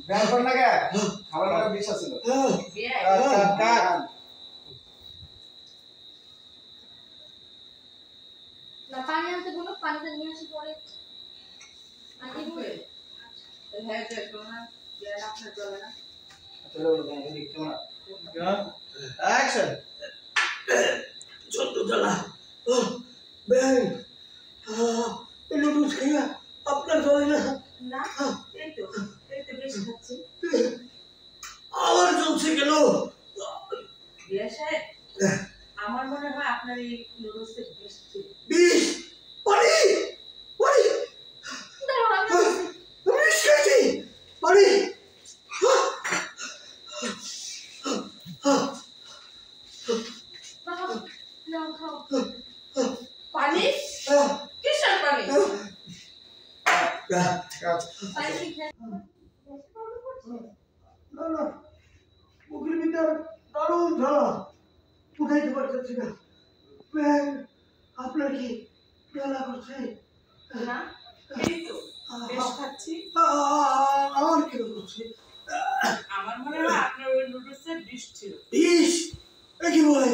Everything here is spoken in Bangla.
ব্যায়াম কর না কে খাবার খাবার বিষ আছিল না পানি আনতে বলো পানিটা নিয়ে আসি পরে আগে বলে হ্যাঁ দেখো না যারা আপনার চলে না চলো দেখি কেমন অ্যাকশন চন্দ্র জ্বালা ব্যাং নুডলস খাইয়া আপনার চলে না না এই তো বেশি খাচ্ছি আবার চলছে কেন বিয়া সাহেব আমার মনে হয় আপনার এই নুডলসে বিষ ছিল বিষ পানি পানি বিষ খাইছি পানি পানি কিসের পানি না না মুখের ভিতর দারুণ ঝালা উঠাইতে পারতেছি না ব্যাং আপনার কি জ্বালা করছে না এই তো বেশ খাচ্ছি আমার কেন করছে আমার মনে হয় আপনার ওই নুডলসে বিষ ছিল বিষ কি বলে